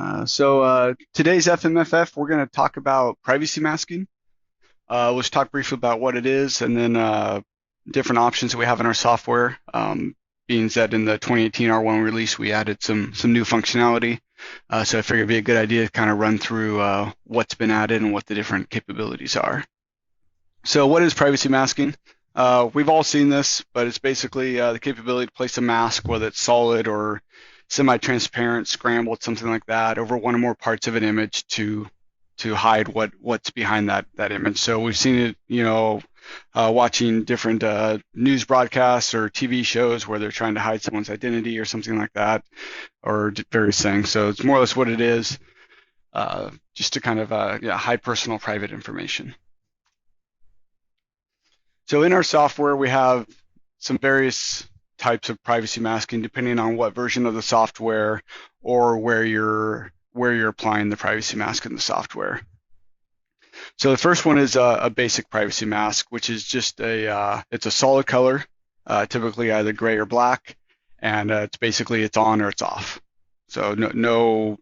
Today's FMFF, we're going to talk about privacy masking. Let's talk briefly about what it is and then different options that we have in our software. Being that in the 2018 R1 release, we added some new functionality. So I figured it'd be a good idea to kind of run through what's been added and what the different capabilities are. So what is privacy masking? We've all seen this, but it's basically the capability to place a mask, whether it's solid or semi-transparent, scrambled, something like that, over one or more parts of an image to hide what's behind that image. So we've seen it, watching different news broadcasts or TV shows where they're trying to hide someone's identity or something like that, or various things. So it's more or less what it is, just to kind of hide personal private information. So in our software, we have some various types of privacy masking depending on what version of the software or where you're applying the privacy mask in the software. So the first one is a basic privacy mask, which is just it's a solid color, typically either gray or black, and it's on or it's off. So no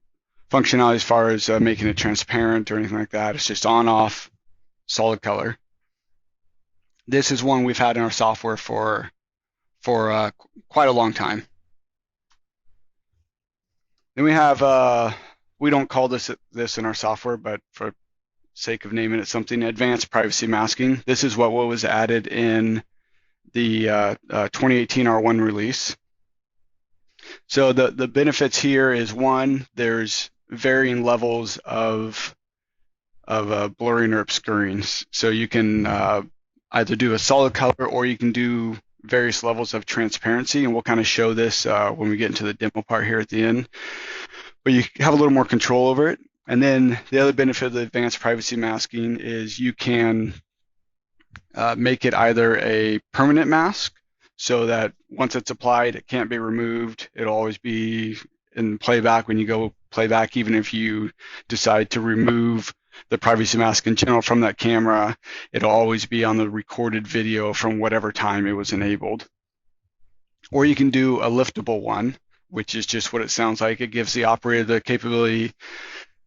functionality as far as making it transparent or anything like that. It's just on, off, solid color. This is one we've had in our software for quite a long time. Then we have we don't call this in our software, but for sake of naming it something, advanced privacy masking. This is what was added in the 2018 R1 release. So the benefits here is, one, there's varying levels of blurring or obscuring. So you can either do a solid color or you can do various levels of transparency, and we'll kind of show this when we get into the demo part here at the end. But you have a little more control over it. And then the other benefit of the advanced privacy masking is you can make it either a permanent mask, so that once it's applied, it can't be removed. It'll always be in playback when you go playback, even if you decide to remove the privacy mask in general from that camera, it'll always be on the recorded video from whatever time it was enabled. Or you can do a liftable one, which is just what it sounds like. It gives the operator the capability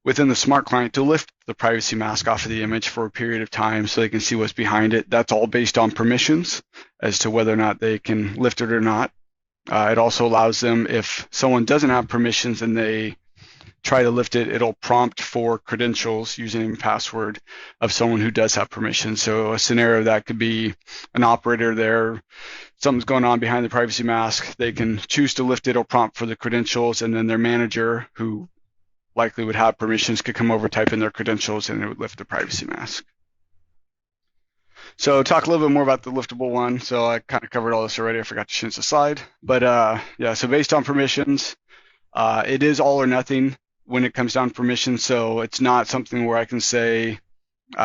within the smart client to lift the privacy mask off of the image for a period of time so they can see what's behind it. That's all based on permissions as to whether or not they can lift it or not. It also allows them, if someone doesn't have permissions and they try to lift it, it'll prompt for credentials, username and password of someone who does have permission. So a scenario that could be an operator there, something's going on behind the privacy mask, they can choose to lift it or prompt for the credentials, and then their manager, who likely would have permissions, could come over, type in their credentials, and it would lift the privacy mask. So talk a little bit more about the liftable one. So I kind of covered all this already. I forgot to change the slide. But so based on permissions, it is all or nothing when it comes down to permissions. So it's not something where I can say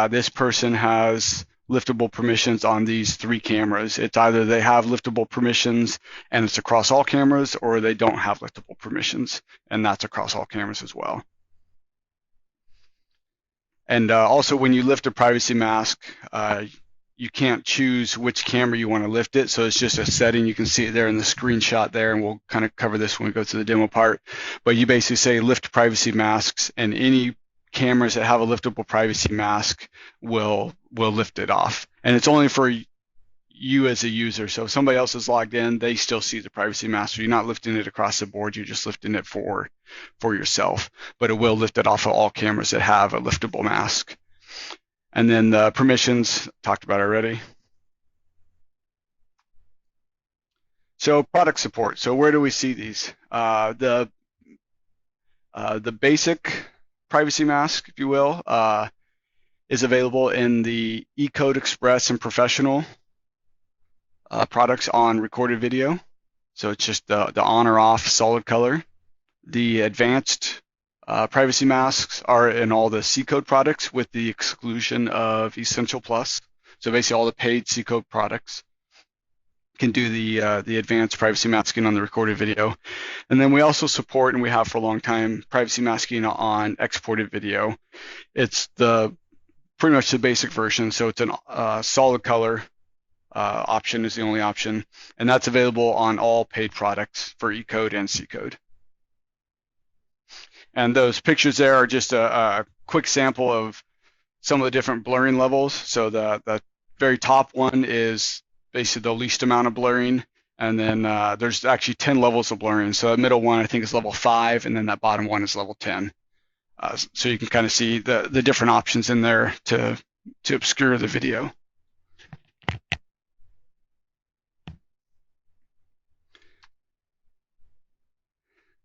this person has liftable permissions on these 3 cameras. It's either they have liftable permissions and it's across all cameras, or they don't have liftable permissions and that's across all cameras as well. And also, when you lift a privacy mask, you can't choose which camera you want to lift it. So it's just a setting. You can see it there in the screenshot there, and we'll kind of cover this when we go to the demo part. But you basically say lift privacy masks, and any cameras that have a liftable privacy mask will lift it off. And it's only for you as a user. So if somebody else is logged in, they still see the privacy mask. So you're not lifting it across the board. You're just lifting it for yourself. But it will lift it off of all cameras that have a liftable mask. And then the permissions, talked about already. So product support. So where do we see these? The basic privacy mask, if you will, is available in the eCode Express and Professional products on recorded video. So it's just the on or off solid color. The advanced privacy masks are in all the C-Code products, with the exclusion of Essential Plus. So basically all the paid C-Code products can do the advanced privacy masking on the recorded video. And then we also support, and we have for a long time, privacy masking on exported video. It's pretty much the basic version. So it's a solid color option is the only option, and that's available on all paid products for eCode and C-Code. And those pictures there are just a quick sample of some of the different blurring levels. So the very top one is basically the least amount of blurring. And then there's actually 10 levels of blurring. So the middle one, I think, is level 5, and then that bottom one is level 10. So you can kind of see the different options in there to obscure the video.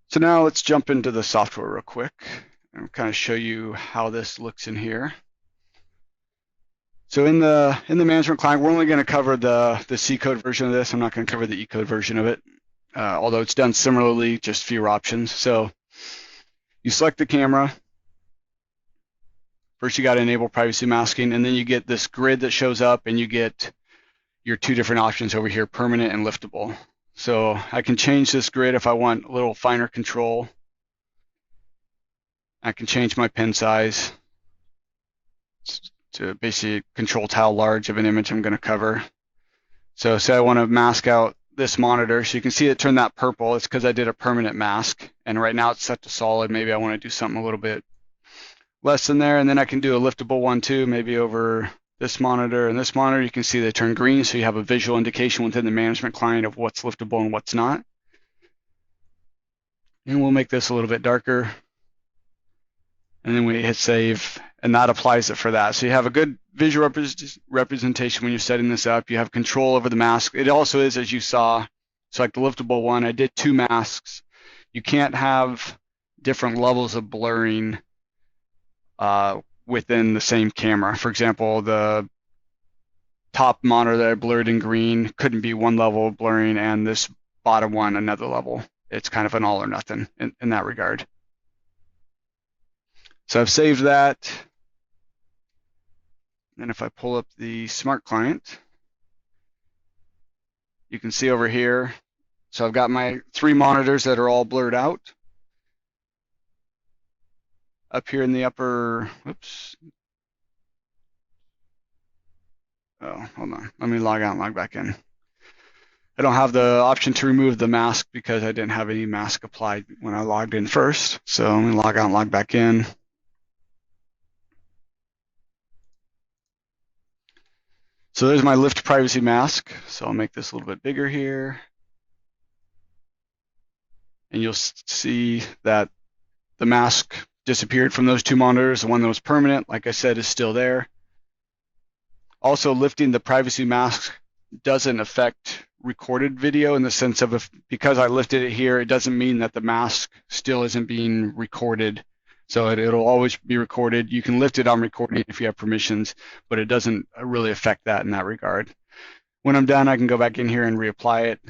So now let's jump into the software real quick and kind of show you how this looks in here. So in the management client, we're only going to cover the C code version of this. I'm not going to cover the E code version of it, although it's done similarly, just fewer options. So you select the camera. First, you got to enable privacy masking, and then you get this grid that shows up, and you get your two different options over here, permanent and liftable. So I can change this grid if I want a little finer control. I can change my pen size to basically control how large of an image I'm going to cover. So say I want to mask out this monitor. So you can see it turned that purple. It's because I did a permanent mask. And right now it's set to solid. Maybe I want to do something a little bit less than there. And then I can do a liftable one too, maybe over this monitor and this monitor. You can see they turn green. So you have a visual indication within the management client of what's liftable and what's not. And we'll make this a little bit darker. And then we hit save, and that applies it for that. So you have a good visual representation when you're setting this up. You have control over the mask. It also is, as you saw, so like the liftable one, I did 2 masks. You can't have different levels of blurring within the same camera. For example, the top monitor that I blurred in green couldn't be one level of blurring, and this bottom one another level. It's kind of an all or nothing in that regard. So I've saved that. And if I pull up the smart client, you can see over here. So I've got my 3 monitors that are all blurred out. Up here in the upper, whoops. Oh, hold on. Let me log out and log back in. I don't have the option to remove the mask because I didn't have any mask applied when I logged in first. So let me log out and log back in. So there's my lift privacy mask. So I'll make this a little bit bigger here. And you'll see that the mask disappeared from those 2 monitors. The one that was permanent, like I said, is still there. Also, lifting the privacy mask doesn't affect recorded video in the sense of because I lifted it here, it doesn't mean that the mask still isn't being recorded. So it'll always be recorded. You can lift it on recording if you have permissions, but it doesn't really affect that in that regard. When I'm done, I can go back in here and reapply it.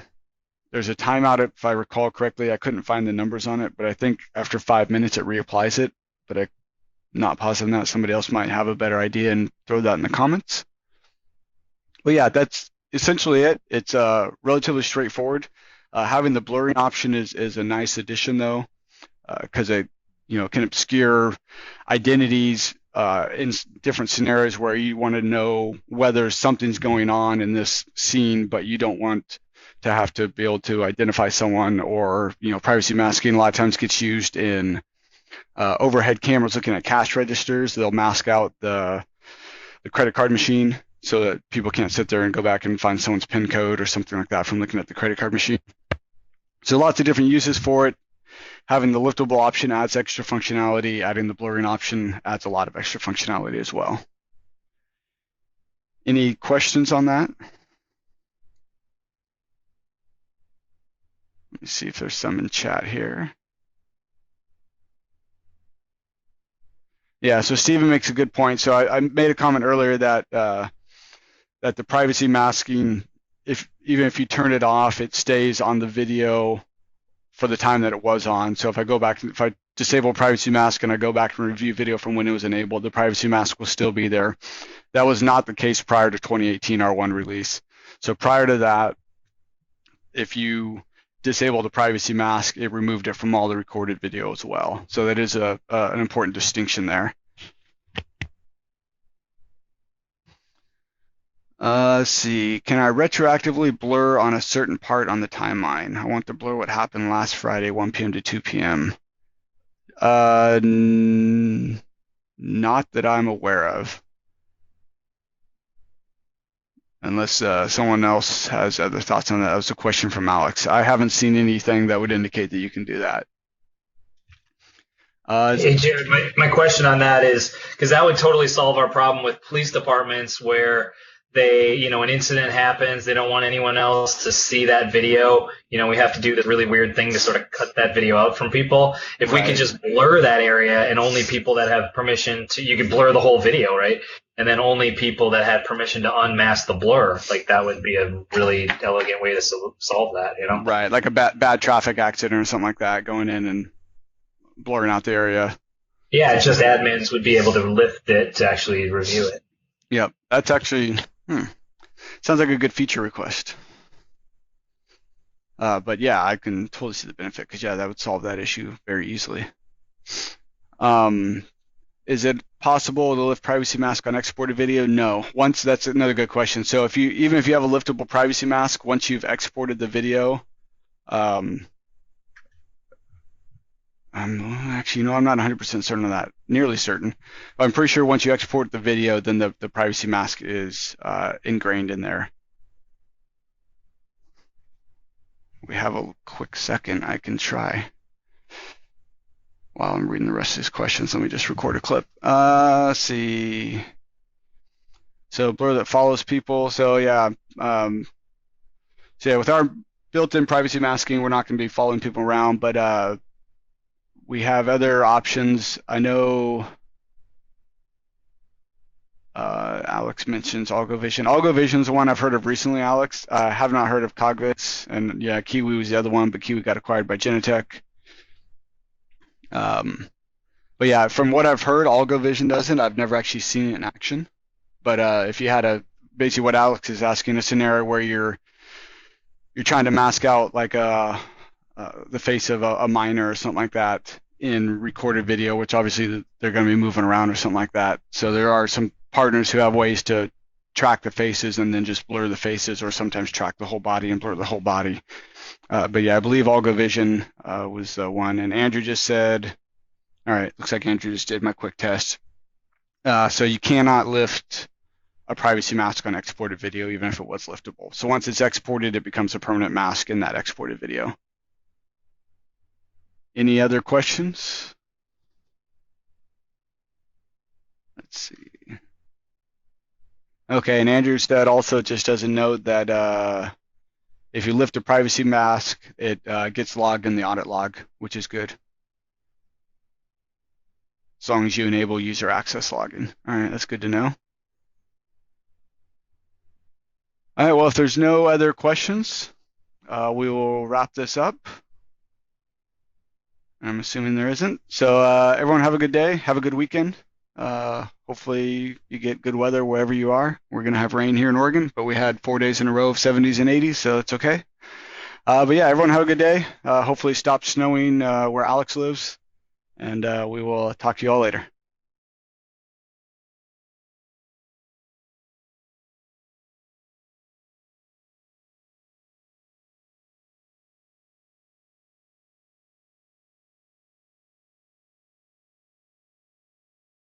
There's a timeout, if I recall correctly. I couldn't find the numbers on it, but I think after 5 minutes it reapplies it. But I'm not positive on that. Somebody else might have a better idea and throw that in the comments. But yeah, that's essentially it. It's relatively straightforward. Having the blurring option is a nice addition though, because it can obscure identities in different scenarios where you want to know whether something's going on in this scene, but you don't want to have to be able to identify someone. Or privacy masking a lot of times gets used in overhead cameras looking at cash registers. They'll mask out the credit card machine so that people can't sit there and go back and find someone's PIN code or something like that from looking at the credit card machine. So lots of different uses for it. Having the liftable option adds extra functionality. Adding the blurring option adds a lot of extra functionality as well. Any questions on that? Let me see if there's some in chat here. Yeah, so Stephen makes a good point. So I made a comment earlier that that the privacy masking, even if you turn it off, it stays on the video for the time that it was on. So if I go back, if I disable privacy mask and I go back and review video from when it was enabled, the privacy mask will still be there. That was not the case prior to 2018 R1 release. So prior to that, if you disable the privacy mask, it removed it from all the recorded video as well. So that is an important distinction there. Let's see, can I retroactively blur on a certain part on the timeline? I want to blur what happened last Friday, 1 p.m. to 2 p.m. Not that I'm aware of, unless someone else has other thoughts on that. That was a question from Alex. I haven't seen anything that would indicate that you can do that. Hey, Jared, my question on that is because that would totally solve our problem with police departments where an incident happens, they don't want anyone else to see that video. We have to do this really weird thing to sort of cut that video out from people. If we could Right. just blur that area and only people that have permission to, you could blur the whole video, right? And then only people that had permission to unmask the blur, like that would be a really elegant way to solve that. Right, like a bad traffic accident or something like that, going in and blurring out the area. Yeah, it's just admins would be able to lift it to actually review it. Yep, that's actually sounds like a good feature request. But yeah, I can totally see the benefit because yeah, that would solve that issue very easily. Is it possible to lift privacy mask on exported video? No. That's another good question. So even if you have a liftable privacy mask, once you've exported the video, actually, no, I'm not 100% certain of that. Nearly certain. But I'm pretty sure once you export the video, then the privacy mask is ingrained in there. We have a quick second. I can try. While I'm reading the rest of these questions, let me just record a clip. Let's see. So blur that follows people. So yeah, with our built-in privacy masking, we're not going to be following people around, but we have other options. I know Alex mentions AlgoVision. AlgoVision is the one I've heard of recently, Alex. I have not heard of Cogvis, and yeah, Kiwi was the other one, but Kiwi got acquired by Genetech. But yeah, from what I've heard, AlgoVision does it. I've never actually seen it in action. But if you had basically what Alex is asking, a scenario where you're trying to mask out like the face of a minor or something like that in recorded video, which obviously they're going to be moving around or something like that. So there are some partners who have ways to track the faces and then just blur the faces, or sometimes track the whole body and blur the whole body. But yeah, I believe AlgoVision was the one. And Andrew just said, all right, looks like Andrew just did my quick test. So you cannot lift a privacy mask on exported video, even if it was liftable. So once it's exported, it becomes a permanent mask in that exported video. Any other questions? Let's see. Okay, and Andrew said also just as a note that if you lift a privacy mask, it gets logged in the audit log, which is good. As long as you enable user access login. All right, that's good to know. All right, well, if there's no other questions, we will wrap this up. I'm assuming there isn't. So everyone have a good day. Have a good weekend. Hopefully you get good weather wherever you are. We're going to have rain here in Oregon, but we had 4 days in a row of 70s and 80s, so it's okay. But yeah, everyone have a good day. Hopefully it stops snowing where Alex lives, and we will talk to you all later.